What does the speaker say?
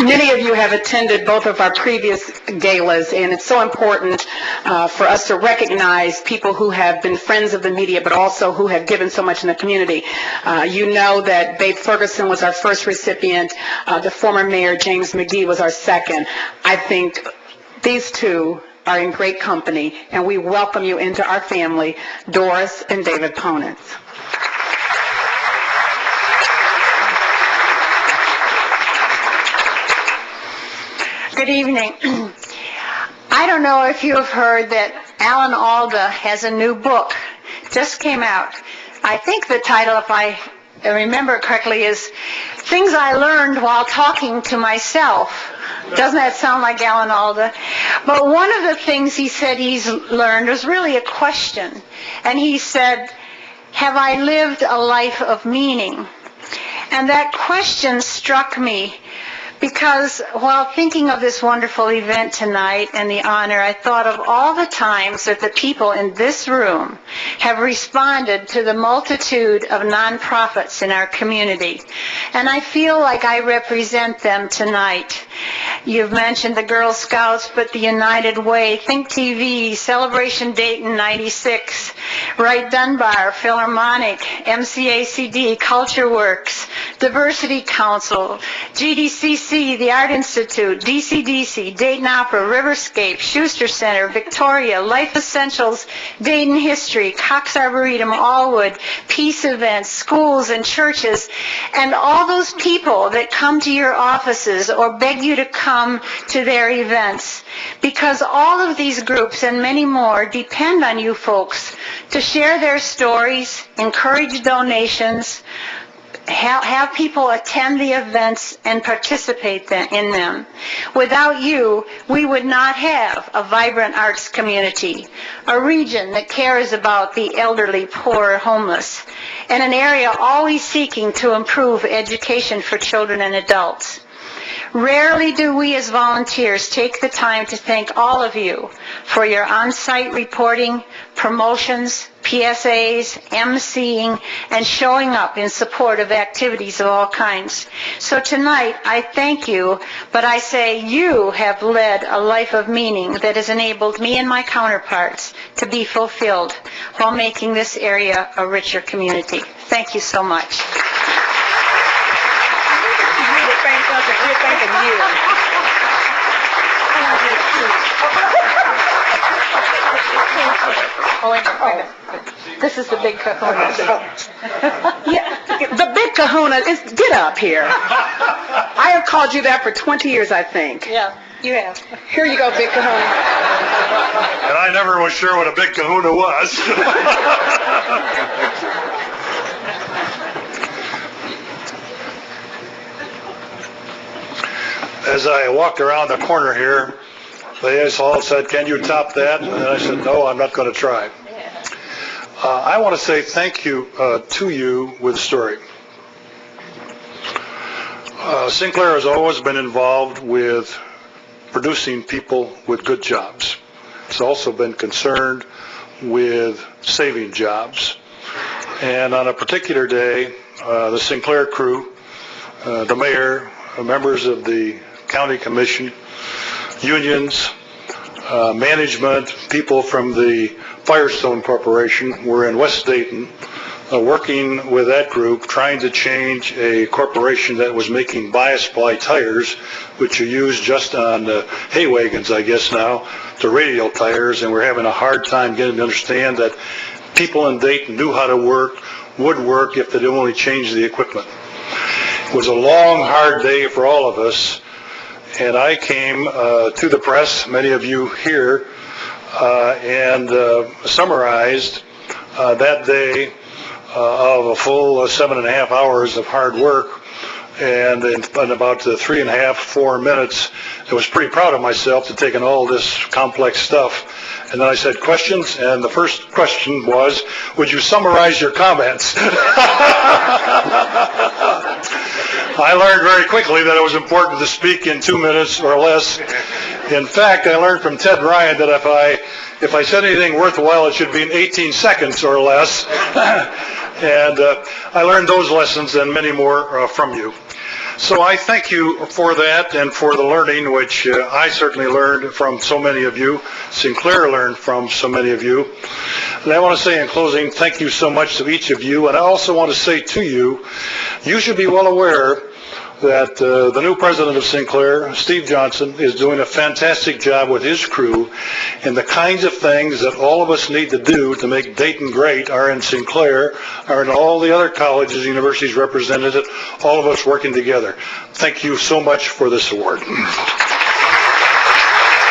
Many of you have attended both of our previous galas, and it's so important for us to recognize people who have been friends of the media, but also who have given so much in the community. You know that Babe Ferguson was our first recipient. The former mayor, James McGee, was our second. I think these two are in great company, and we welcome you into our family, Doris and David Pontiz. Good evening. I don't know if you have heard that Alan Alda has a new book. Just came out. I think the title, if I remember correctly, is Things I Learned While Talking to Myself. Doesn't that sound like Alan Alda? But one of the things he said he's learned was really a question. And he said, have I lived a life of meaning? And that question struck me because while thinking of this wonderful event tonight and the honor, I thought of all the times that the people in this room have responded to the multitude of nonprofits in our community. And I feel like I represent them tonight. You've mentioned the Girl Scouts, but the United Way, Think TV, Celebration Dayton 96, Wright Dunbar, Philharmonic, MCACD, Culture Works, Diversity Council, GDCC, the Art Institute, DCDC, Dayton Opera, Riverscape, Schuster Center, Victoria, Life Essentials, Dayton History, Cox Arboretum, Allwood, Peace Events, schools and churches, and all those people that come to your offices or beg you to come to their events. Because all of these groups and many more depend on you folks to share their stories, encourage donations, have people attend the events and participate in them. Without you, we would not have a vibrant arts community, a region that cares about the elderly, poor, homeless, and an area always seeking to improve education for children and adults. Rarely do we as volunteers take the time to thank all of you for your on-site reporting, promotions, PSAs, emceeing, and showing up in support of activities of all kinds. So tonight, I thank you, but I say you have led a life of meaning that has enabled me and my counterparts to be fulfilled while making this area a richer community. Thank you so much. We're thanking you. This is the big kahuna. Yeah, the big kahuna is, get up here. I have called you that for 20 years, I think. Yeah, you have. Here you go, big kahuna. And I never was sure what a big kahuna was. As I walked around the corner here, they all said, can you top that? And I said, no, I'm not going to try. I want to say thank you to you with a story. Sinclair has always been involved with producing people with good jobs. It's also been concerned with saving jobs. And on a particular day, the Sinclair crew, the mayor, members of the county commission, unions, management, people from the Firestone Corporation were in West Dayton working with that group, trying to change a corporation that was making bias-ply tires, which are used just on hay wagons, I guess now, to radial tires, and we're having a hard time getting to understand that people in Dayton knew how to work, would work if they'd only change the equipment. It was a long, hard day for all of us, and I came to the press, many of you here, and summarized that day of a full 7.5 hours of hard work, and in about 3.5, 4 minutes, I was pretty proud of myself to taking all this complex stuff. And then I said, questions? And the first question was, would you summarize your comments? I learned very quickly that it was important to speak in 2 minutes or less. In fact, I learned from Ted Ryan that if I said anything worthwhile, it should be in 18 seconds or less. And I learned those lessons and many more from you. So I thank you for that and for the learning, which I certainly learned from so many of you. Sinclair learned from so many of you. And I want to say in closing, thank you so much to each of you. And I also want to say to you, you should be well aware that the new president of Sinclair, Steve Johnson, is doing a fantastic job with his crew, and the kinds of things that all of us need to do to make Dayton great are in Sinclair, are in all the other colleges and universities represented, all of us working together. Thank you so much for this award.